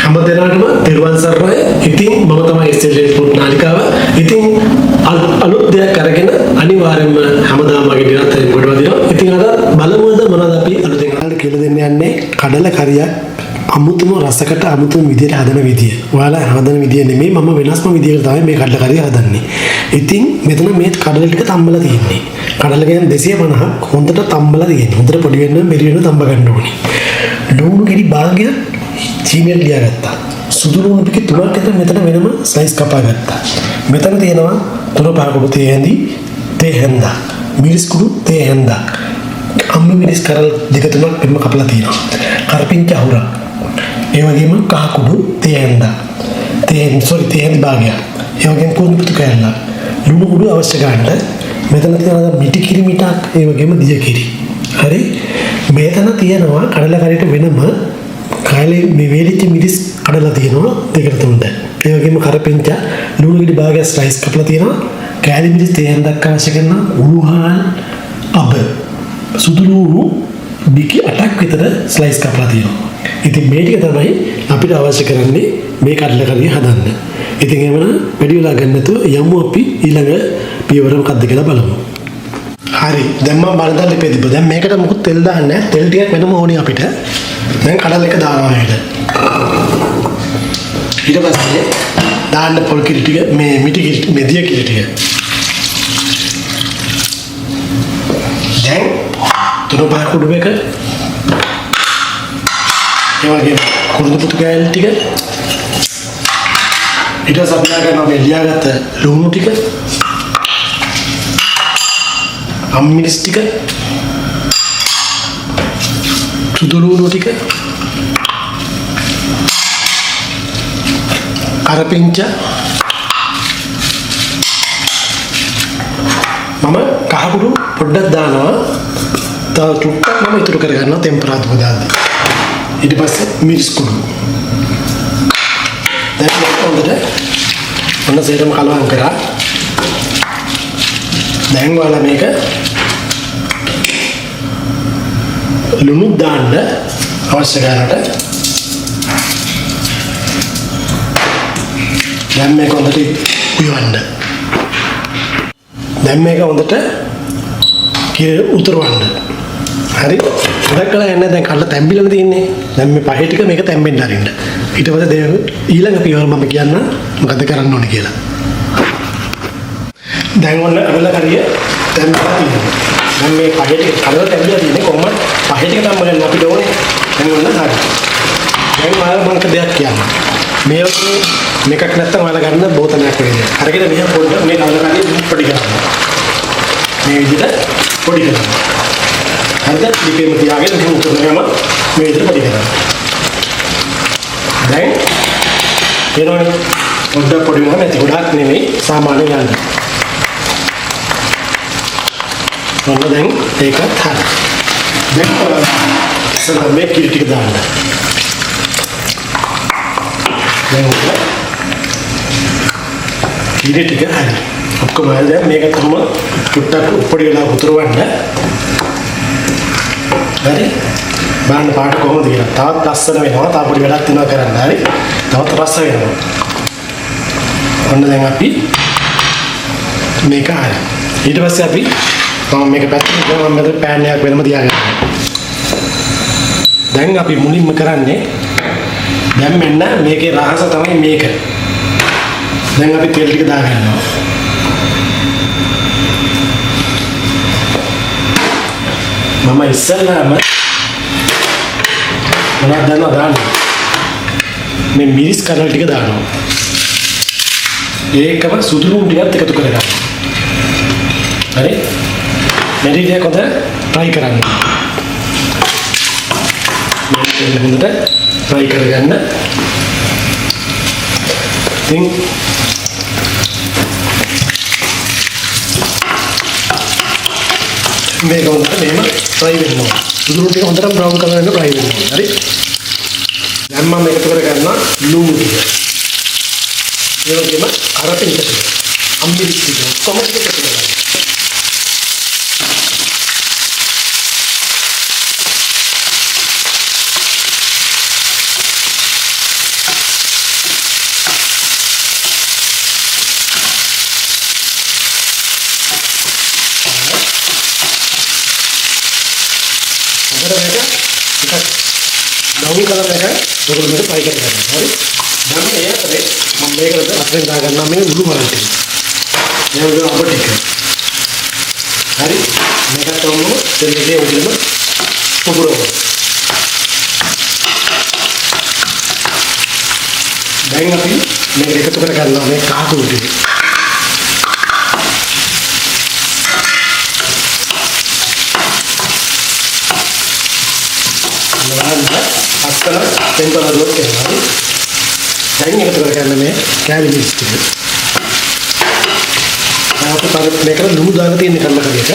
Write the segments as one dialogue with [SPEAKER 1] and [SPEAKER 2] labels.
[SPEAKER 1] හැමදෙනාටම තෙරුවන් සරණයි. ඉතින් මම තමයි ස්ටේජ් රිපෝට් නාලිකාව. ඉතින් අලුත් දෙයක් අරගෙන අනිවාර්යයෙන්ම හැමදාම වගේ දිනත් කොට වදිනවා. ඉතින් අද බලමුද මොනවද අපි අලුතෙන් කියලා දෙන්න යන්නේ කඩල කරියක් අමුතුම රසකට අමුතුම විදියට හදන විදිය. ඔයාලා හදන විදිය නෙමෙයි මම වෙනස්ම විදියකට තමයි මේ කඩල කරිය හදන්නේ. ඉතින් මෙතන මේ කඩල ටික තම්බලා තියෙන්නේ. කඩල කියන්නේ 250ක් හොඳට තම්බලා තියෙන්නේ. හොඳට පොඩි වෙන්න මෙරි වෙන්න තම්බ ගන්න ඕනේ. ලුණු ගෙඩි භාගයක් චීනියට ලියාගත්තා. සුදු ලුණු පිටි 3ක් විතර මෙතන වෙනම ස්ලයිස් කපා ගත්තා. මෙතන තියෙනවා 3-5 තේ හැඳි, තේ හැන්දා, මිරිස් කුඩු, තේ හැන්දා. අම්ම මිරිස් කරල් 2-3ක් එන්න කපලා තියෙනවා. කරපිංච අහුරක්. ඒ වගේම කහ කුඩු, තේ හැන්දා. තේ හැන්දි භාගයක්. ඒ වගේම කුණු පිටු කෑල්ල. ලුණු කුඩු අවශ්‍ය ගන්නට මෙතන තියෙනවා මිටි කිරි මිටක්, ඒ වගේම දිය කිරි. හරි? මෙතන තියෙනවා කඩල කරියට වෙනම කාලේ මේ වේලිච්ච මිරිස් කඩලා තියෙනවා 2-3ට. ඒ වගේම කරපිංච ලුණු ගෙඩි භාගයක් ස්ලයිස් කපලා තියෙනවා. කෑලි මිරිස් තේ හැන්දක් අවශ්‍ය කරන උළුහාල් අබ සුදු ලුණු බිකි 8ක් විතර ස්ලයිස් කපලා තියෙනවා. ඉතින් මේ ටික තමයි අපිට අවශ්‍ය කරන්නේ මේ කඩල කරිය හදන්න. ඉතින් එවන වැඩි වෙලා ගන්න නැතුව යමු අපි ඊළඟ පියවර මොකක්ද කියලා බලමු. හරි. දැන් මම බලන්න ලිපේ තිබ්බ. දැන් මේකට මොකුත් තෙල් දාන්නේ නැහැ. තෙල් ටිකක් වෙනම ඕනේ අපිට. දැන් කඩල එක දානවා මේකට. ඊට පස්සේ දාන්න පොල් කිරි ටික මේ මිටි කිරි මෙදිය කිරි ටික. දැන් 3-5 කුඩු එක. ඒ වගේ කුරුඳු පුතු කෑල්ල ටික. ඊට පස්සේ අපි ගන්නවා මේ ලියාගත්ත ලුණු ටික. අම්මිරිස් ටික. සුදු ලුණු ටික. කරපිංච. මම කහකුඩු පොඩ්ඩක් දානවා. තව ටුක්ටක් මම ඉතුරු කරගන්නවා ටෙම්පරාදුර දාලා. ඊට පස්සේ මිරිස් කුඩු. දැන් හොඳට මොන සේරම කලවම් කරා. දැන් ඔයාලා මේක ලුණු දාන්න අවශ්‍ය කරනට දැන් මේක හොඳට උයවන්න. දැන් මේක හොඳට උතුරවන්න. හරි? ගොඩක් කලා යන්නේ දැන් කල්ල තැම්බිලා තියෙන්නේ. දැන් මේ පහේ ටික මේක තැම්බෙන්න අරින්න. ඊට පස්සේ ඊළඟ පියවර මම කියන්න මොකද කරන්න ඕනේ කියලා. දැන් ඔන්න කඩල කරිය තැම්බලා තියෙනවා. දැන් මේ පහේ ටික කඩල තැම්බිලා තියෙන්නේ කොහොමද? පහේ ටික තැම්බ ගන්න අපිට ඕනේ. දැන් ඔන්න හරි. දැන් ඔයාලා මම දෙයක් කියන්න. මේ වගේ මේකක් නැත්තම් ඔයාලා ගන්න බෝතලයක් වෙන්නේ. අරගෙන මෙහෙම පොඩ්ඩක් මේ කඩල කරිය පොඩි කරනවා. මේ විදිහට පොඩි කරනවා. හරිද? ලිපේම තියාගෙන මෙහෙම උතුරනම මේ විදිහට පොඩි කරනවා. දැන් එනවා පොඩ්ඩක් පොඩි වුණා නැති ගොඩක් නෙමෙයි සාමාන්‍ය ගන්න. ඔන්න දැන් ඒකත් හරි. දැන් ඉස්සරහ මේ කිරි ටික දාන්න. දැන් කිරි ටික හරි. ඔක්කොම දැන් මේක තමයි චුට්ටක් පොඩි වෙලා උතුරවන්න. හරි. බාන්න පාට කොහොමද කියලා. තවත් ලස්සන වෙනවා. තව පොඩි වැඩක් තියෙනවා කරන්න. හරි. තවත් රස වෙනවා. ඔන්න දැන් අපි මේක හරි. ඊට පස්සේ අපි මම මේක පැත්තට දාලා මම මෙතන පෑන් එකක් වෙනම තියාගන්නවා. දැන් අපි මුලින්ම කරන්නේ දැන් මෙන්න මේකේ රහස තමයි මේක. දැන් අපි තෙල් ටික දාගන්නවා. මම ඉස්සෙල්ලාම මොනවද දාන්නේ? මේ මිරිස් කඩල ටික දානවා. ඒකම සුදු ලුණු ටිකත් එකතු කරගන්නවා. හරි? මෙරිටිය කොහොමද try කරන්න. මේක හොඳට try කරගන්න. ඉතින් මේක හොඳට මෙහෙම try වෙනවා. සුදු ලුණු ටික හොඳට brown color වෙන්න try වෙනවා. හරි? දැන් මම එකතු කරගන්නවා ලුණු ටික. ඒ වගේම කරපිංච ටික. අම්මිරිස් ටික කොහොමද එකතු කරගන්නේ? ඔයගොල්ලෝ මේක try කරලා බලන්න. හරි. දැන් ඒ අතරේ මම මේකට අතෙන් දාගන්නවා මේ උඩු මරන් ටික. මේ උඩු අප ටික. හරි. මේකට උණු තෙල් එකේ උඩින්ම පුපුරවන්න. දැන් අපි මේක එකතු කර ගන්නවා මේ කාටුන් ටික. අස්සල ටෙම්පරේචර් එක කරනවා. දැන් එකතු කරගන්න මේ කෑලි මික්ස් ටික. අපි තව මේකට ලුණු දාලා තියෙන කන්න කරියට.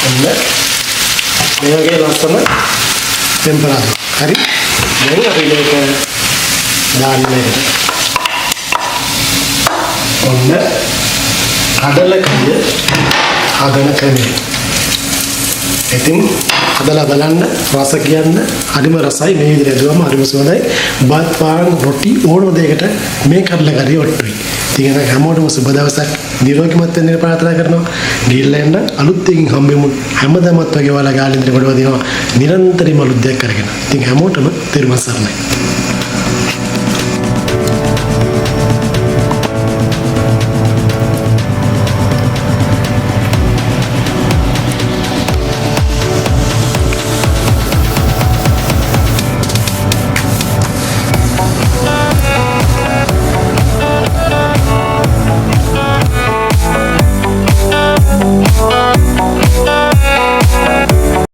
[SPEAKER 1] ඔන්න මේ වගේ ලස්සන ටෙම්පරේචර්. හරි. දැන් අපි මේක දාන්නේ. ඔන්න කඩල කඩිය හදන ක්‍රමය. ඉතින් හදලා බලන්න රස කියන්න හරිම රසයි මේ විදිහට දුවම හරිම සුවඳයි බත් පාන් රොටි ඕනම දෙයකට මේ කඩලා කරිය ඔට්ටුයි. ඉතින් ඒක හැමෝටම සුබ දවසක් නිරෝගීමත් වෙන්න ප්‍රාර්ථනා කරනවා. ගිහිල්ලා එන්න අලුත් එකකින් හම්බෙමු. හැමදාමත් වගේ ඔයාලා ගාලින්දර ගොඩව දෙනවා නිරන්තරයෙන්ම අලුත් දෙයක් කරගෙන. ඉතින් හැමෝටම තෙරුවන් සරණයි.